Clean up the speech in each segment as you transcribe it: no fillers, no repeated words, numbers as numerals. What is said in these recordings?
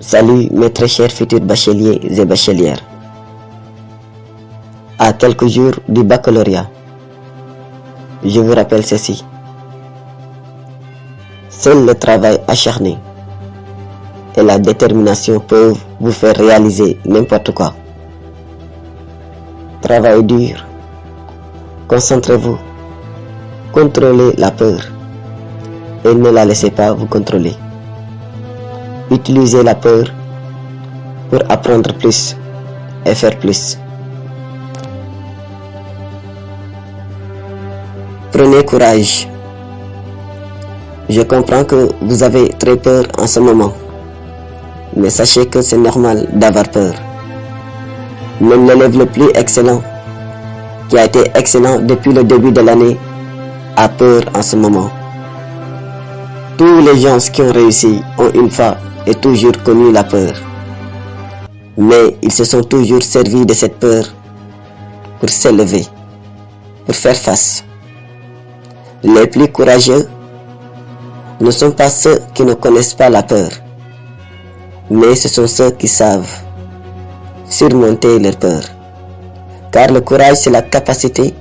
Salut mes très chers futurs bacheliers et bachelières. À quelques jours du baccalauréat, je vous rappelle ceci. Seul le travail acharné et la détermination peuvent vous faire réaliser n'importe quoi. Travaillez dur, concentrez-vous, contrôlez la peur et ne la laissez pas vous contrôler. Utilisez la peur pour apprendre plus et faire plus. Prenez courage. Je comprends que vous avez très peur en ce moment, mais sachez que c'est normal d'avoir peur. Même l'élève le plus excellent, qui a été excellent depuis le début de l'année, a peur en ce moment. Tous les gens qui ont réussi ont une fois et toujours connu la peur. Mais ils se sont toujours servis de cette peur pour s'élever, pour faire face. Les plus courageux ne sont pas ceux qui ne connaissent pas la peur, mais ce sont ceux qui savent surmonter leur peur. Car le courage, c'est la capacité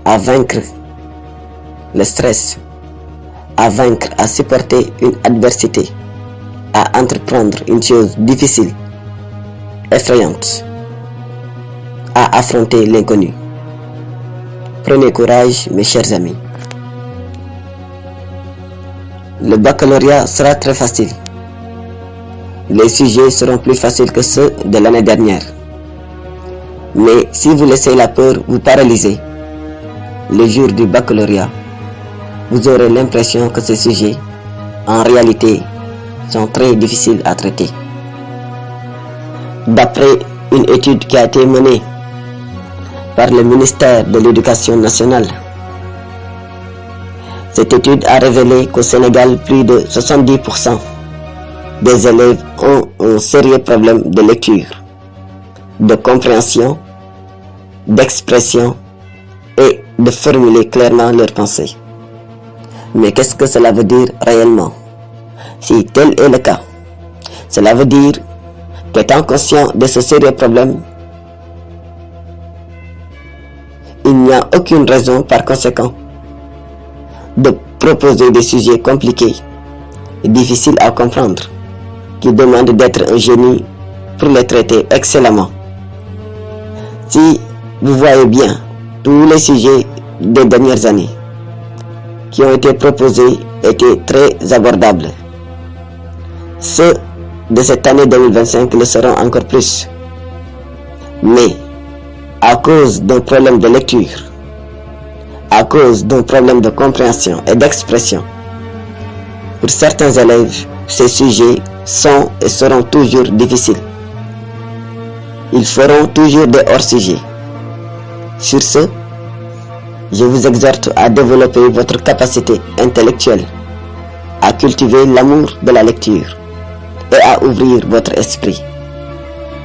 à vaincre le stress, à vaincre, à supporter une adversité, à entreprendre une chose difficile, effrayante, à affronter l'inconnu. Prenez courage, mes chers amis. Le baccalauréat sera très facile. Les sujets seront plus faciles que ceux de l'année dernière. Mais si vous laissez la peur vous paralyser, le jour du baccalauréat, vous aurez l'impression que ces sujets, en réalité, sont très difficiles à traiter. D'après une étude qui a été menée par le ministère de l'Éducation nationale, cette étude a révélé qu'au Sénégal, plus de 70% des élèves ont un sérieux problème de lecture, de compréhension, d'expression et de formuler clairement leurs pensées. Mais qu'est-ce que cela veut dire réellement? Si tel est le cas, cela veut dire qu'étant conscient de ce sérieux problème, il n'y a aucune raison par conséquent de proposer des sujets compliqués et difficiles à comprendre, qui demandent d'être un génie pour les traiter excellemment. Si vous voyez bien tous les sujets des dernières années qui ont été proposés étaient très abordables. Ceux de cette année 2025 le seront encore plus. Mais à cause d'un problème de lecture, à cause d'un problème de compréhension et d'expression, pour certains élèves, ces sujets sont et seront toujours difficiles. Ils feront toujours des hors-sujets. Sur ce, je vous exhorte à développer votre capacité intellectuelle, à cultiver l'amour de la lecture et à ouvrir votre esprit,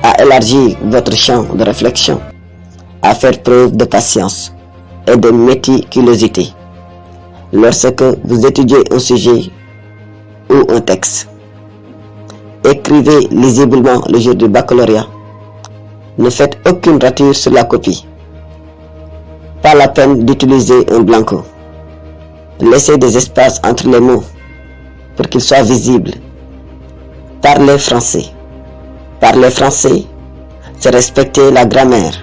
à élargir votre champ de réflexion, à faire preuve de patience et de méticulosité lorsque vous étudiez un sujet ou un texte. Écrivez lisiblement le jour du baccalauréat. Ne faites aucune rature sur la copie. Pas la peine d'utiliser un blanco. Laissez des espaces entre les mots pour qu'ils soient visibles. Parlez français. Parler français, c'est respecter la grammaire,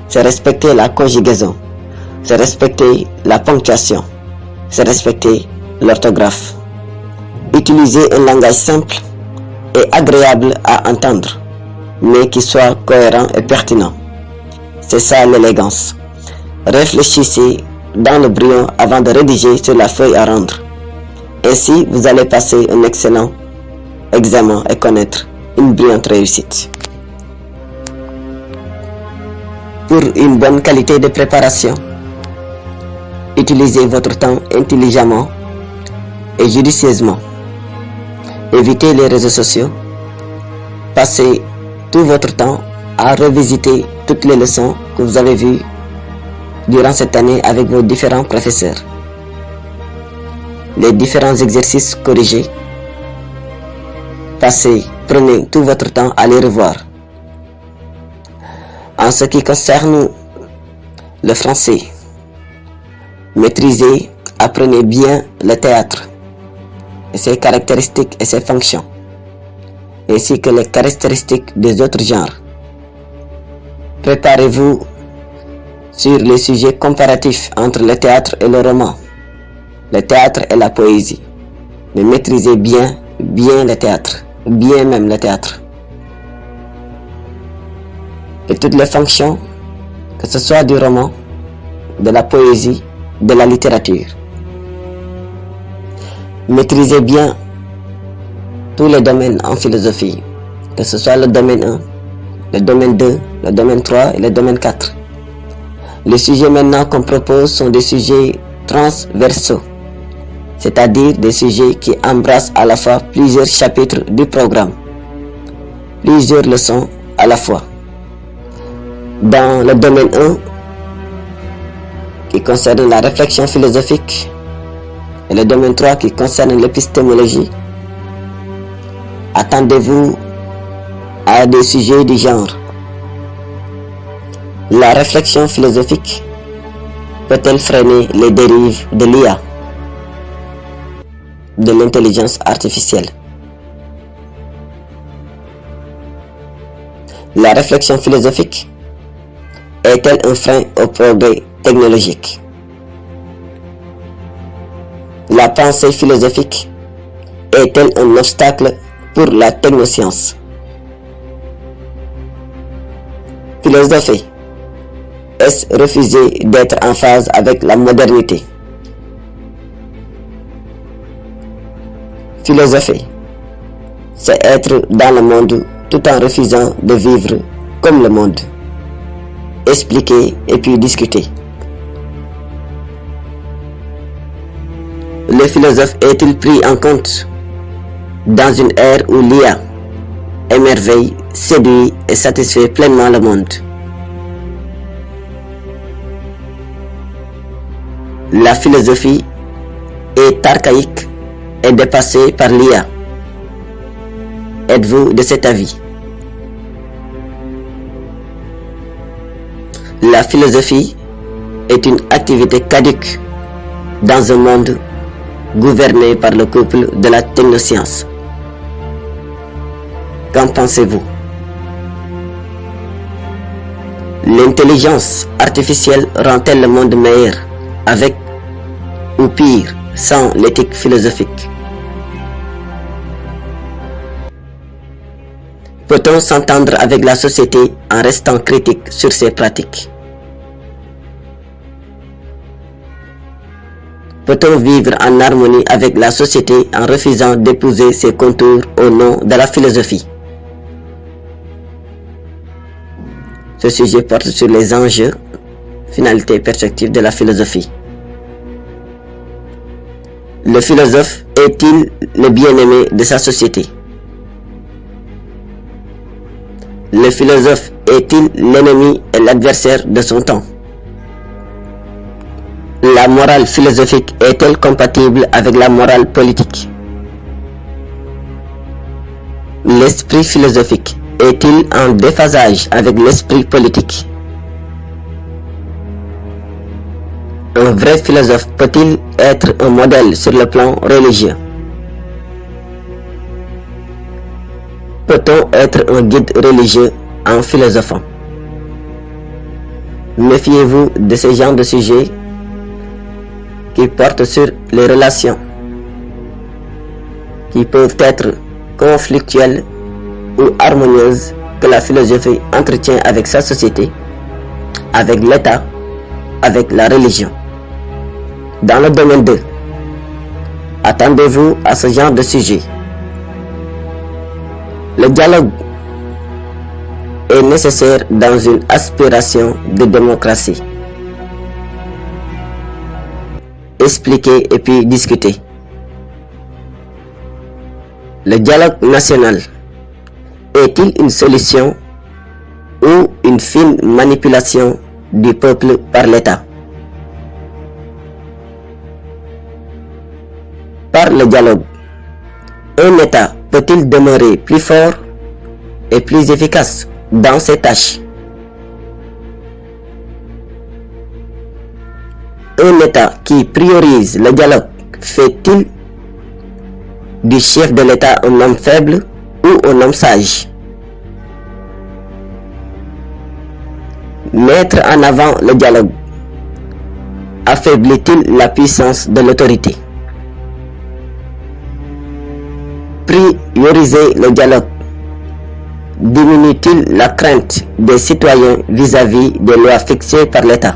c'est respecter la conjugaison, c'est respecter la ponctuation, c'est respecter l'orthographe. Utilisez un langage simple et agréable à entendre, mais qui soit cohérent et pertinent. C'est ça l'élégance. Réfléchissez dans le brouillon avant de rédiger sur la feuille à rendre. Ainsi, vous allez passer un excellent examen et connaître une brillante réussite. Pour une bonne qualité de préparation, utilisez votre temps intelligemment et judicieusement. Évitez les réseaux sociaux. Passez tout votre temps à revisiter toutes les leçons que vous avez vues durant cette année avec vos différents professeurs. Les différents exercices corrigés Prenez tout votre temps à les revoir. En ce qui concerne le français, maîtrisez, apprenez bien le théâtre et ses caractéristiques et ses fonctions, ainsi que les caractéristiques des autres genres. Préparez-vous sur les sujets comparatifs entre le théâtre et le roman, le théâtre et la poésie, mais maîtrisez bien le théâtre, bien même le théâtre. Et toutes les fonctions, que ce soit du roman, de la poésie, de la littérature. Maîtrisez bien tous les domaines en philosophie, que ce soit le domaine 1, le domaine 2, le domaine 3 et le domaine 4. Les sujets maintenant qu'on propose sont des sujets transversaux, c'est-à-dire des sujets qui embrassent à la fois plusieurs chapitres du programme, plusieurs leçons à la fois. Dans le domaine 1, qui concerne la réflexion philosophique, et le domaine 3 qui concerne l'épistémologie, attendez-vous à des sujets du genre: la réflexion philosophique peut-elle freiner les dérives de l'IA, de l'intelligence artificielle? La réflexion philosophique est-elle un frein au progrès technologique? La pensée philosophique est-elle un obstacle pour la technoscience? Philosopher, est-ce refuser d'être en phase avec la modernité? Philosopher, c'est être dans le monde tout en refusant de vivre comme le monde. Expliquer et puis discuter. Le philosophe est-il pris en compte dans une ère où l'IA émerveille, séduit et satisfait pleinement le monde? La philosophie est archaïque et dépassée par l'IA. Êtes-vous de cet avis? La philosophie est une activité caduque dans un monde gouverné par le couple de la technoscience. Qu'en pensez-vous? L'intelligence artificielle rend-elle le monde meilleur avec ou pire sans l'éthique philosophique? Peut-on s'entendre avec la société en restant critique sur ses pratiques? Peut-on vivre en harmonie avec la société en refusant d'épouser ses contours au nom de la philosophie? Ce sujet porte sur les enjeux, finalités et perspectives de la philosophie. Le philosophe est-il le bien-aimé de sa société? Le philosophe est-il l'ennemi et l'adversaire de son temps? La morale philosophique est-elle compatible avec la morale politique? L'esprit philosophique est-il en déphasage avec l'esprit politique? Un vrai philosophe peut-il être un modèle sur le plan religieux? Peut-on être un guide religieux en philosophant? Méfiez-vous de ce genre de sujets qui portent sur les relations, qui peuvent être conflictuelles ou harmonieuses, que la philosophie entretient avec sa société, avec l'État, avec la religion. Dans le domaine 2, attendez-vous à ce genre de sujet. Le dialogue est nécessaire dans une aspiration de démocratie. Expliquer et puis discuter. Le dialogue national est-il une solution ou une fine manipulation du peuple par l'État? Par le dialogue, un État peut-il demeurer plus fort et plus efficace dans ses tâches? Un État qui priorise le dialogue fait-il du chef de l'État un homme faible ou un homme sage? Mettre en avant le dialogue affaiblit-il la puissance de l'autorité? Prioriser le dialogue diminue-t-il la crainte des citoyens vis-à-vis des lois fixées par l'État?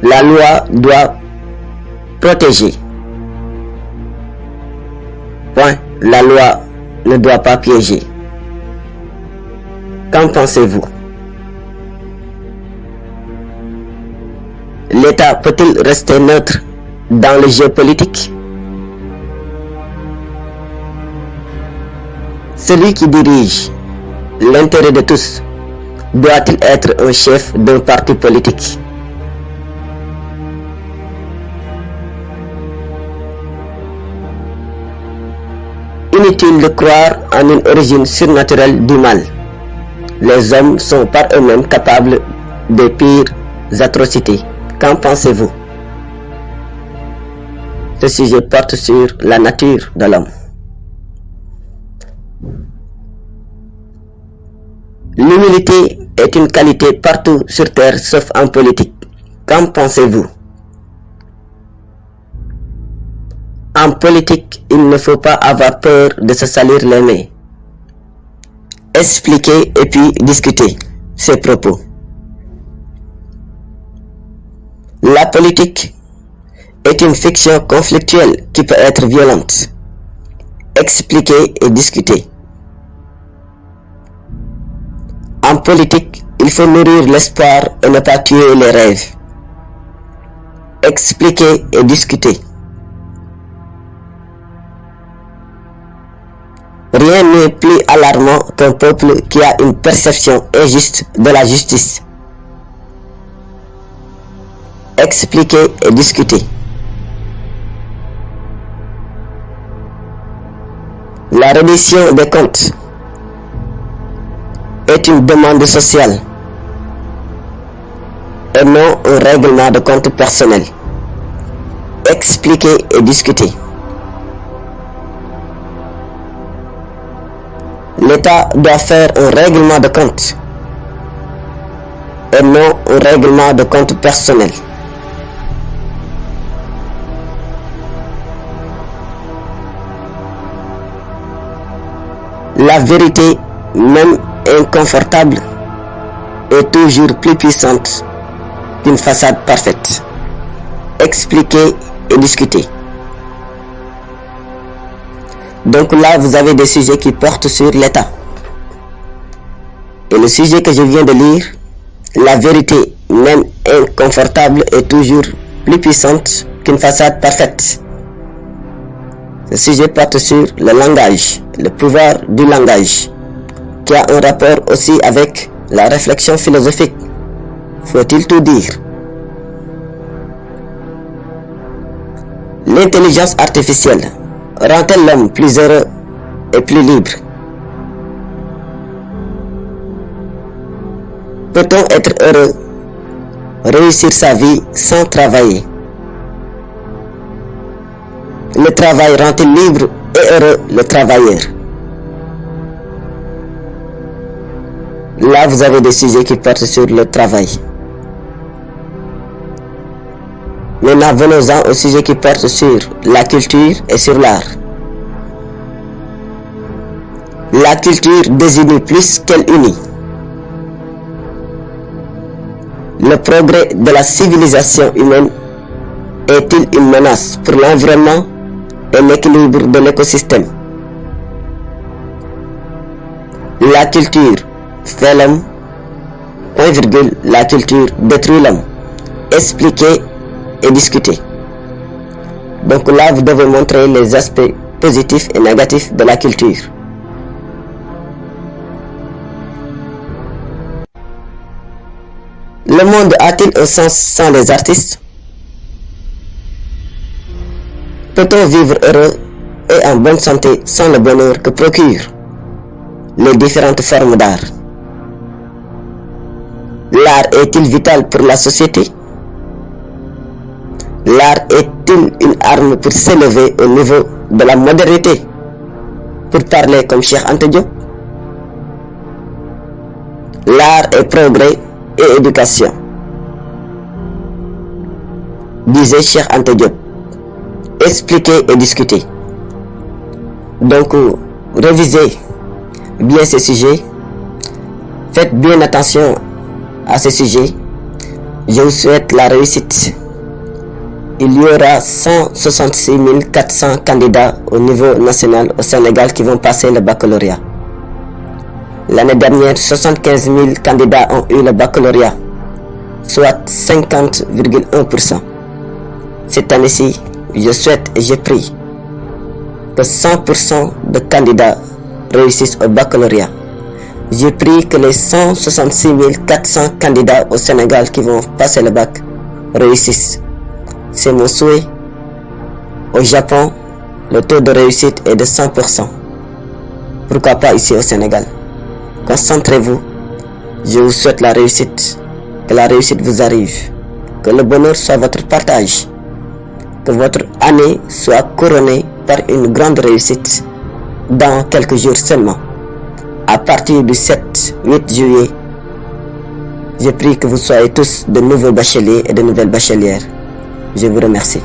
La loi doit protéger. Point. La loi ne doit pas piéger. Qu'en pensez-vous? L'État peut-il rester neutre dans le jeu politique? Celui qui dirige l'intérêt de tous doit-il être un chef d'un parti politique? Inutile de croire en une origine surnaturelle du mal. Les hommes sont par eux-mêmes capables de pires atrocités. Qu'en pensez-vous? Ce sujet porte sur la nature de l'homme. L'humilité est une qualité partout sur terre sauf en politique. Qu'en pensez-vous? En politique, il ne faut pas avoir peur de se salir les mains. Expliquer et puis discuter ses propos. La politique est une fiction conflictuelle qui peut être violente. Expliquer et discuter. En politique, il faut nourrir l'espoir et ne pas tuer les rêves. Expliquer et discuter. Rien n'est plus alarmant qu'un peuple qui a une perception injuste de la justice. Expliquer et discuter. La reddition des comptes est une demande sociale et non un règlement de compte personnel. Expliquer et discuter. L'État doit faire un règlement de compte et non un règlement de compte personnel. La vérité, même inconfortable, est toujours plus puissante qu'une façade parfaite. Expliquer et discuter. Donc là, vous avez des sujets qui portent sur l'État. Et le sujet que je viens de lire, la vérité, même inconfortable, est toujours plus puissante qu'une façade parfaite. Ce sujet porte sur le langage, le pouvoir du langage, qui a un rapport aussi avec la réflexion philosophique. Faut-il tout dire? L'intelligence artificielle rend-elle l'homme plus heureux et plus libre? Peut-on être heureux, réussir sa vie sans travailler? Le travail rend-il libre et heureux le travailleur? Là, vous avez des sujets qui portent sur le travail. Maintenant, venons-en au sujet qui porte sur la culture et sur l'art. La culture désunit plus qu'elle unit. Le progrès de la civilisation humaine est-il une menace pour l'environnement et l'équilibre de l'écosystème? La culture fait l'homme, point virgule, la culture détruit l'homme. Expliquer et discuter. Donc là, vous devez montrer les aspects positifs et négatifs de la culture. Le monde a-t-il un sens sans les artistes? Peut-on vivre heureux et en bonne santé sans le bonheur que procurent les différentes formes d'art? L'art est-il vital pour la société? L'art est-il une arme pour s'élever au niveau de la modernité? Pour parler comme Cheikh Anta Diop, l'art est progrès et éducation, disait Cheikh Anta Diop. Expliquer et discuter. Donc, révisez bien ces sujets. Faites bien attention à ces sujets. Je vous souhaite la réussite. Il y aura 166 400 candidats au niveau national au Sénégal qui vont passer le baccalauréat. L'année dernière, 75 000 candidats ont eu le baccalauréat, soit 50,1%. Cette année-ci, je souhaite et je prie que 100% de candidats réussissent au baccalauréat. Je prie que les 166 400 candidats au Sénégal qui vont passer le bac réussissent. C'est mon souhait. Au Japon, le taux de réussite est de 100%. Pourquoi pas ici au Sénégal? Concentrez-vous. Je vous souhaite la réussite. Que la réussite vous arrive. Que le bonheur soit votre partage. Que votre année soit couronnée par une grande réussite dans quelques jours seulement. À partir du 7-8 juillet, je prie que vous soyez tous de nouveaux bacheliers et de nouvelles bachelières. Je vous remercie.